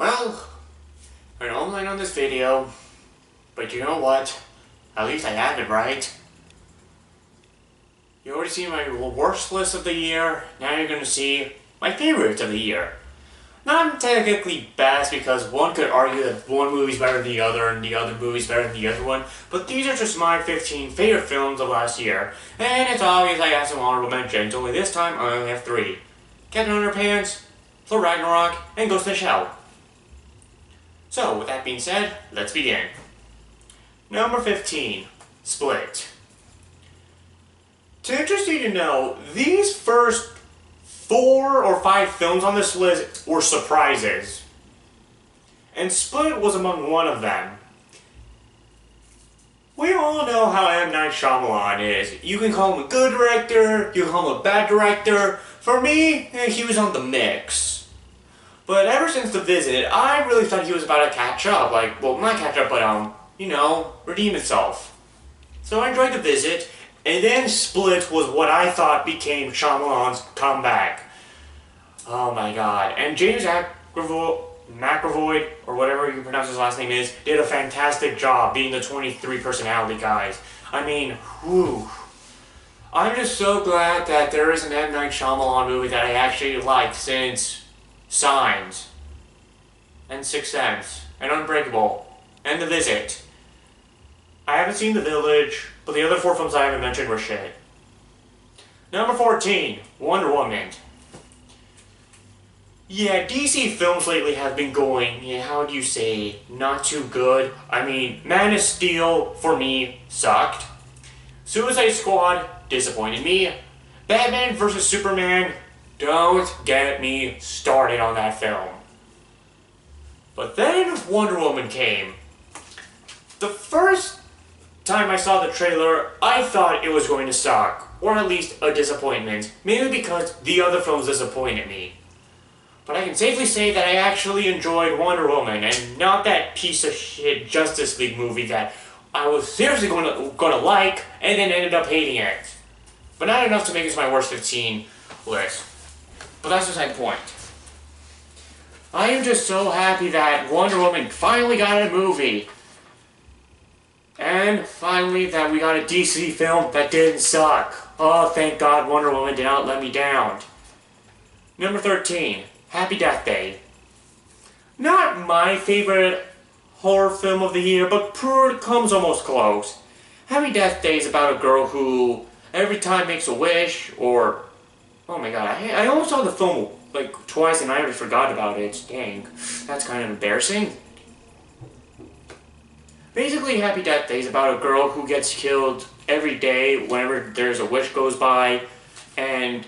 Well, I know I'm late on this video, but you know what? At least I have it right. You already see my worst list of the year, now you're gonna see my favorites of the year. Not technically best, because one could argue that one movie's better than the other and the other movie's better than the other one, but these are just my 15 favorite films of last year. And it's obvious I have some honorable mentions, only this time I only have 3. Captain Underpants, Thor Ragnarok, and Ghost in the Shell. So, with that being said, let's begin. Number 15, Split. It's interesting to know, these first 4 or 5 films on this list were surprises. And Split was among one of them. We all know how M. Night Shyamalan is. You can call him a good director, you can call him a bad director. For me, he was on the mix. But ever since The Visit, I really thought he was about to catch up. Well, not catch up, but, redeem himself. So I enjoyed The Visit, and then Split was what I thought became Shyamalan's comeback. Oh my god. And James McAvoy, or whatever you pronounce his last name is, did a fantastic job being the 23 personality guys. I mean, whew. I'm just so glad that there is an M. Night Shyamalan movie that I actually liked since Signs, and Sixth Sense, and Unbreakable, and The Visit. I haven't seen The Village, but the other 4 films I haven't mentioned were shit. Number 14, Wonder Woman. Yeah, DC films lately have been going, how do you say, not too good. I mean, Man of Steel, for me, sucked. Suicide Squad disappointed me. Batman vs. Superman, don't get me started on that film. But then Wonder Woman came. The first time I saw the trailer, I thought it was going to suck, or at least a disappointment, mainly because the other films disappointed me. But I can safely say that I actually enjoyed Wonder Woman, and not that piece of shit Justice League movie that I was seriously going to like, and then ended up hating it. But not enough to make this my worst 15 list. But that's beside the point. I am just so happy that Wonder Woman finally got a movie. And finally that we got a DC film that didn't suck. Oh, thank God Wonder Woman did not let me down. Number 13, Happy Death Day. Not my favorite horror film of the year, but comes almost close. Happy Death Day is about a girl who every time makes a wish, or... Oh my god, I almost saw the film twice and I already forgot about it. Dang, that's kind of embarrassing. Basically, Happy Death Day is about a girl who gets killed every day whenever there's a wish goes by, and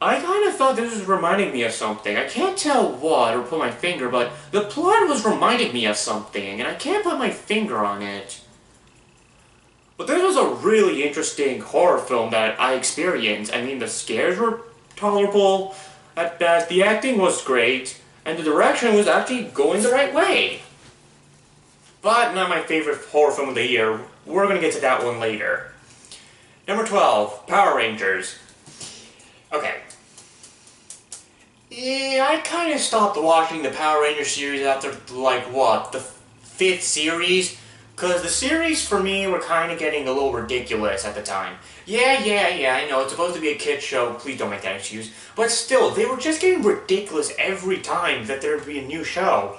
I kind of thought this was reminding me of something. I can't tell what or put my finger, but the plot was reminding me of something, and I can't put my finger on it. But this was a really interesting horror film that I experienced. I mean, the scares were tolerable at best, the acting was great, and the direction was actually going the right way. But not my favorite horror film of the year. We're going to get to that one later. Number 12, Power Rangers. Okay. Yeah, I kind of stopped watching the Power Rangers series after, the 5th series? Because the series, for me, were kind of getting a little ridiculous at the time. Yeah, I know, it's supposed to be a kid's show, please don't make that excuse. But still, they were just getting ridiculous every time that there would be a new show.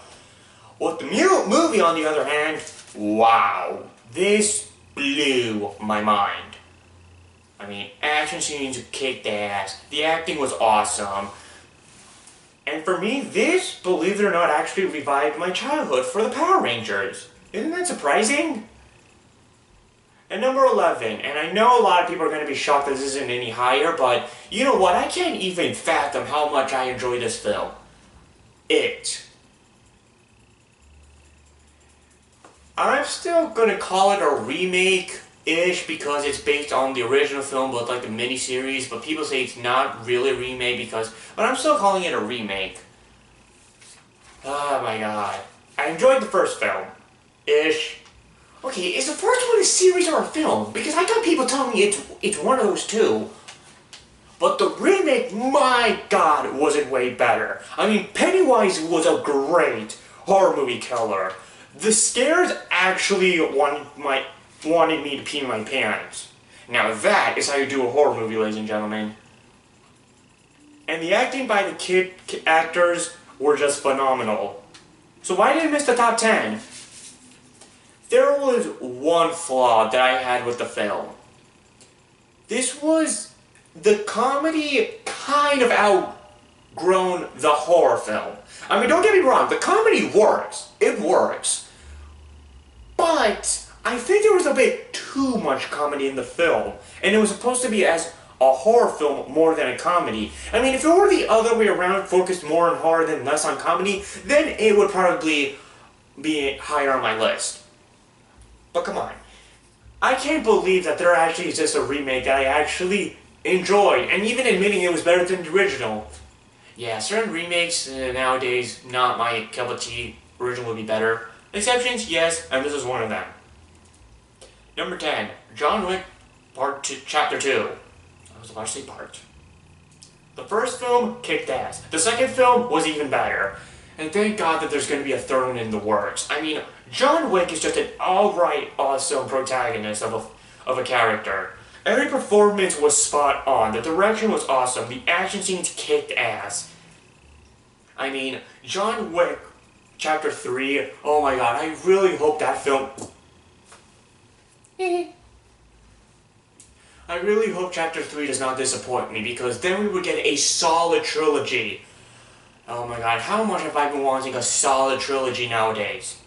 With the movie, on the other hand, wow, this blew my mind. I mean, action scenes kicked ass, the acting was awesome. And for me, this, believe it or not, actually revived my childhood for the Power Rangers. Isn't that surprising? And number 11, and I know a lot of people are going to be shocked that this isn't any higher, but you know what, I can't even fathom how much I enjoy this film. It. I'm still going to call it a remake-ish because it's based on the original film, but the miniseries, but people say it's not really a remake but I'm still calling it a remake. Oh my god. I enjoyed the first film. Ish. Okay, is the first one a series or a film? Because I got people telling me it's one of those two. But the remake, my god, was it way better. I mean, Pennywise was a great horror movie killer. The scares actually wanted me to pee my pants. Now that is how you do a horror movie, ladies and gentlemen. And the acting by the kid actors were just phenomenal. So why did it miss the top 10? There was one flaw that I had with the film. This was the comedy kind of outgrown the horror film. I mean, don't get me wrong, the comedy works. It works. But I think there was a bit too much comedy in the film. And it was supposed to be as a horror film more than a comedy. I mean, if it were the other way around, focused more on horror than less on comedy, then it would probably be higher on my list. But come on. I can't believe that there actually exists a remake that I actually enjoyed, and even admitting it was better than the original. Yeah, certain remakes nowadays, not my cup of tea. Original would be better. Exceptions, yes, and this is one of them. Number 10, John Wick Chapter 2. I was about to say part. The first film kicked ass. The second film was even better. And thank God that there's going to be a third one in the works. I mean, John Wick is just an alright, awesome protagonist of a character. Every performance was spot on. The direction was awesome. The action scenes kicked ass. I mean, John Wick Chapter 3, oh my god, I really hope that film... I really hope Chapter 3 does not disappoint me, because then we would get a solid trilogy. Oh my god, how much have I been wanting a solid trilogy nowadays?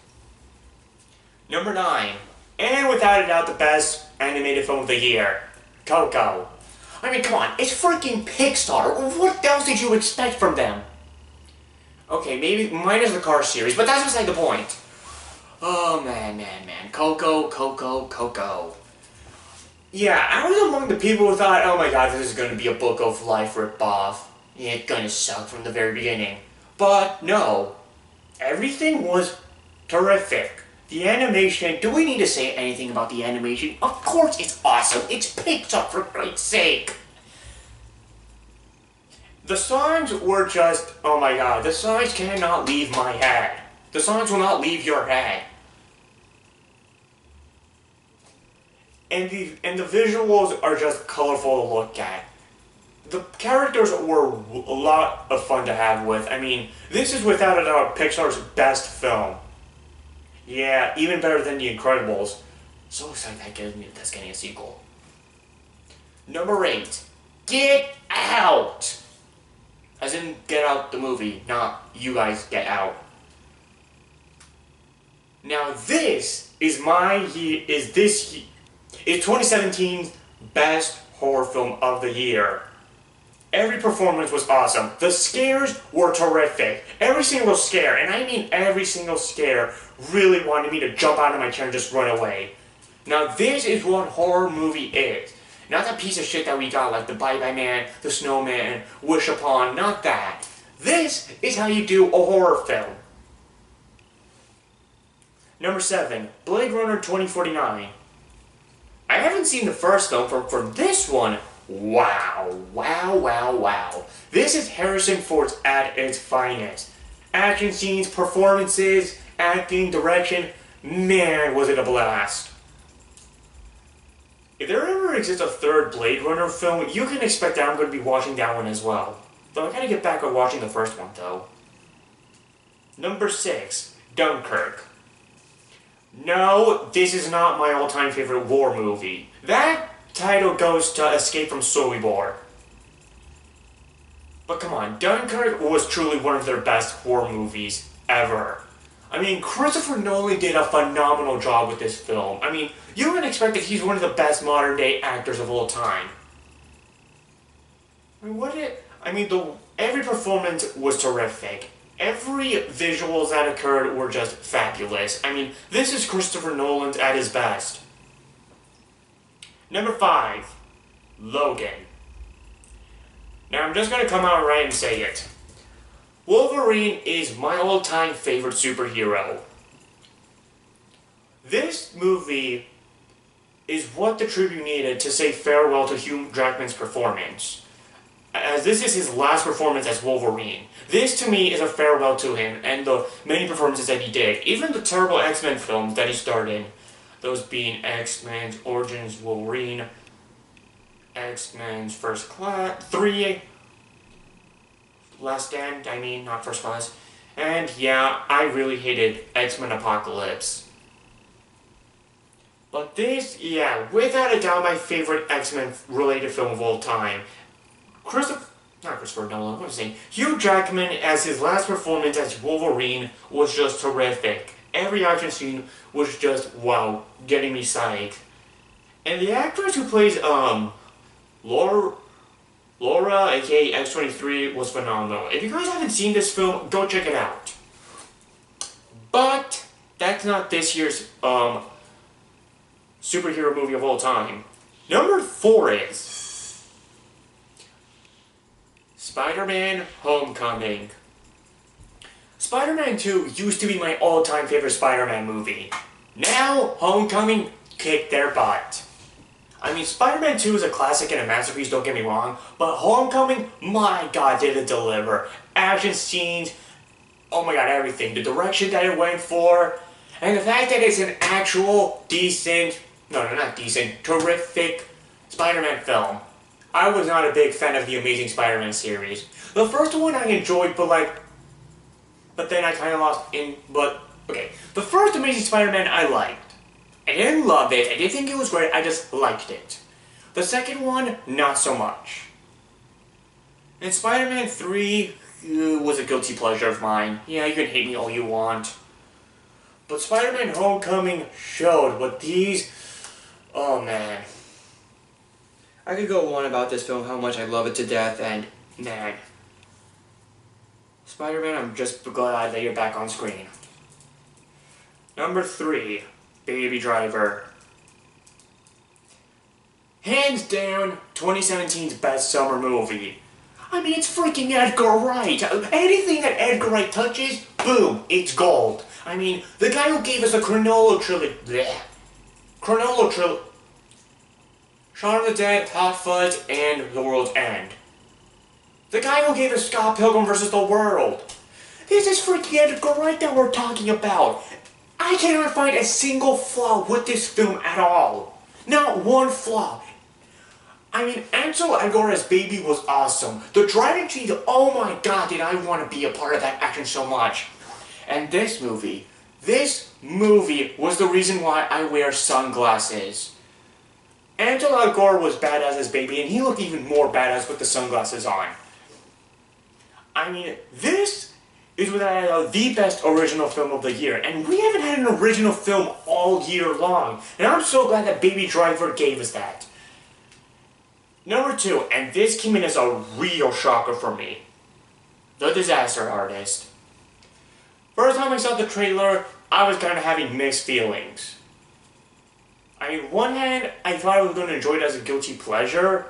Number 9, and without a doubt the best animated film of the year, Coco. I mean, come on, it's freaking Pixar. What else did you expect from them? Okay, maybe minus the Cars series, but that's beside the point. Oh man. Coco. Yeah, I was among the people who thought, oh my god, this is going to be a Book of Life ripoff. It's gonna suck from the very beginning. But no. Everything was terrific. The animation, do we need to say anything about the animation? Of course it's awesome. It's Pixar, for Christ's sake. The songs were just, oh my god, the songs cannot leave my head. The songs will not leave your head. And the visuals are just colorful to look at. The characters were a lot of fun to have with. I mean, this is without a doubt Pixar's best film. Yeah, even better than The Incredibles. So excited that's getting a sequel. Number 8, Get Out! As in, Get Out the movie, not you guys get out. Now this is 2017's best horror film of the year. Every performance was awesome. The scares were terrific. Every single scare, and I mean every single scare, really wanted me to jump out of my chair and just run away. Now this is what horror movie is. Not that piece of shit that we got like the Bye-Bye Man, the Snowman, Wish Upon, not that. This is how you do a horror film. Number 7, Blade Runner 2049. I haven't seen the first film. For this one, wow. This is Harrison Ford at its finest. Action scenes, performances, acting, direction, man, was it a blast. If there ever exists a third Blade Runner film, you can expect that I'm going to be watching that one as well. Though I gotta get back on watching the first one, though. Number 6, Dunkirk. No, this is not my all-time favorite war movie. That title goes to Escape from Sobibor. But come on, Dunkirk was truly one of their best horror movies ever. I mean, Christopher Nolan did a phenomenal job with this film. I mean, you would expect that he's one of the best modern-day actors of all time. I mean, every performance was terrific. Every visuals that occurred were just fabulous. I mean, this is Christopher Nolan at his best. Number 5, Logan. Now, I'm just going to come out right and say it. Wolverine is my all-time favorite superhero. This movie is what the tribute needed to say farewell to Hugh Jackman's performance. as this is his last performance as Wolverine. This, to me, is a farewell to him and the many performances that he did. Even the terrible X-Men films that he starred in, those being X-Men's Origins Wolverine, X-Men's First Class, 3, Last Stand, I mean, not First Class. And yeah, I really hated X-Men Apocalypse. But this, yeah, without a doubt, my favorite X-Men related film of all time. Not Christopher Nolan, what was I saying? Hugh Jackman as his last performance as Wolverine was just terrific. Every action scene was just, wow, getting me psyched. And the actress who plays, Laura, aka X-23, was phenomenal. If you guys haven't seen this film, go check it out. But that's not this year's, superhero movie of all time. Number 4 is Spider-Man Homecoming. Spider-Man 2 used to be my all-time favorite Spider-Man movie. Now, Homecoming kicked their butt. I mean, Spider-Man 2 is a classic and a masterpiece, don't get me wrong, but Homecoming, my god, did it deliver. Action scenes, oh my god, everything. The direction that it went for, and the fact that it's an actual decent, not decent, terrific Spider-Man film. I was not a big fan of the Amazing Spider-Man series. The first one I enjoyed, but then I kind of lost in, okay. The first Amazing Spider-Man I liked. I didn't love it, I didn't think it was great, I just liked it. The second one, not so much. And Spider-Man 3 was a guilty pleasure of mine. Yeah, you can hate me all you want. But Spider-Man Homecoming showed what these... Oh man. I could go on about this film, how much I love it to death, and man. Spider-Man, I'm just glad that you're back on screen. Number 3, Baby Driver. Hands down, 2017's best summer movie. I mean, it's freaking Edgar Wright. Anything that Edgar Wright touches, boom, it's gold. I mean, the guy who gave us a Cronology trilogy, Shaun of the Dead, Hot Fuzz, and The World's End. The guy who gave us Scott Pilgrim vs. the World. This is freaking Edgar Wright that we're talking about. I cannot find a single flaw with this film at all. Not one flaw. I mean, Ansel Elgort as Baby was awesome. The driving scenes, oh my god, did I want to be a part of that action so much. And this movie was the reason why I wear sunglasses. Ansel Elgort was badass as Baby, and he looked even more badass with the sunglasses on. I mean, this is without a doubt the best original film of the year, and we haven't had an original film all year long, and I'm so glad that Baby Driver gave us that. Number 2, and this came in as a real shocker for me, The Disaster Artist. First time I saw the trailer, I was kind of having mixed feelings. I mean, on one hand, I thought I was going to enjoy it as a guilty pleasure,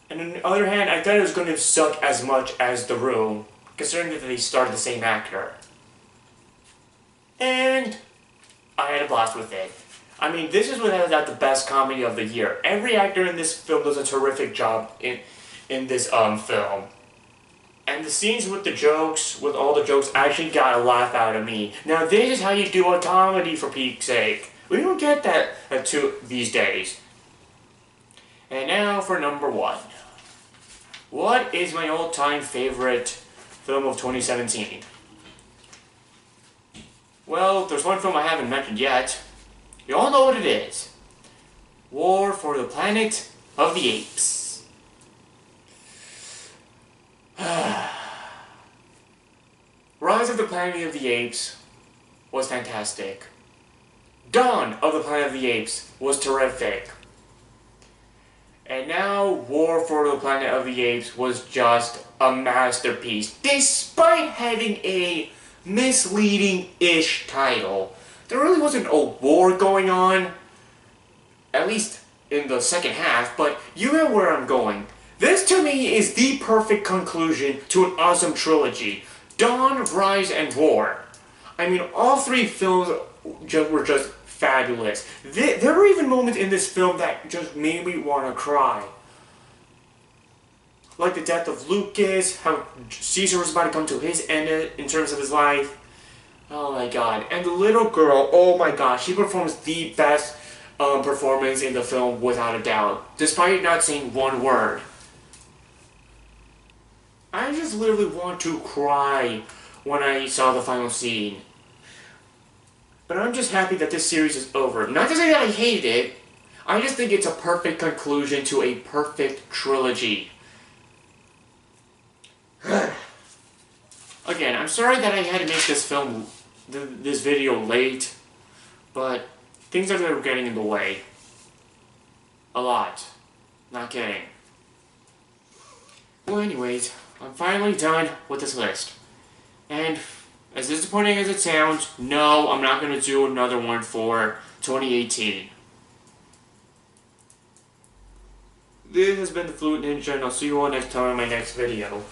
and on the other hand, I thought it was going to suck as much as The Room, considering that they starred the same actor. And I had a blast with it. I mean, this is without a doubt the best comedy of the year. Every actor in this film does a terrific job in this film. And the scenes with the jokes, with all the jokes, actually got a laugh out of me. Now this is how you do a comedy, for Pete's sake. We don't get that these days. And now for number 1. What is my all-time favorite film of 2017? Well, there's one film I haven't mentioned yet. You all know what it is. War for the Planet of the Apes. Rise of the Planet of the Apes was fantastic. Dawn of the Planet of the Apes was terrific. And now War for the Planet of the Apes was just a masterpiece. Despite having a misleading-ish title. There really wasn't a war going on, at least in the second half, but you know where I'm going. This to me is the perfect conclusion to an awesome trilogy. Dawn, Rise, and War. I mean, all 3 films were just fabulous. There were even moments in this film that just made me want to cry. like the death of Lucas, how Caesar was about to come to his end in terms of his life. Oh my god. And the little girl, oh my gosh, she performs the best performance in the film without a doubt, despite not saying one word. I just literally want to cry when I saw the final scene. But I'm just happy that this series is over. Not to say that I hated it, I just think it's a perfect conclusion to a perfect trilogy. Again, I'm sorry that I had to make this video late, but things are getting in the way. A lot. Not kidding. Well, anyways, I'm finally done with this list. And as disappointing as it sounds, no, I'm not going to do another one for 2018. This has been the Flute Ninja, and I'll see you all next time in my next video.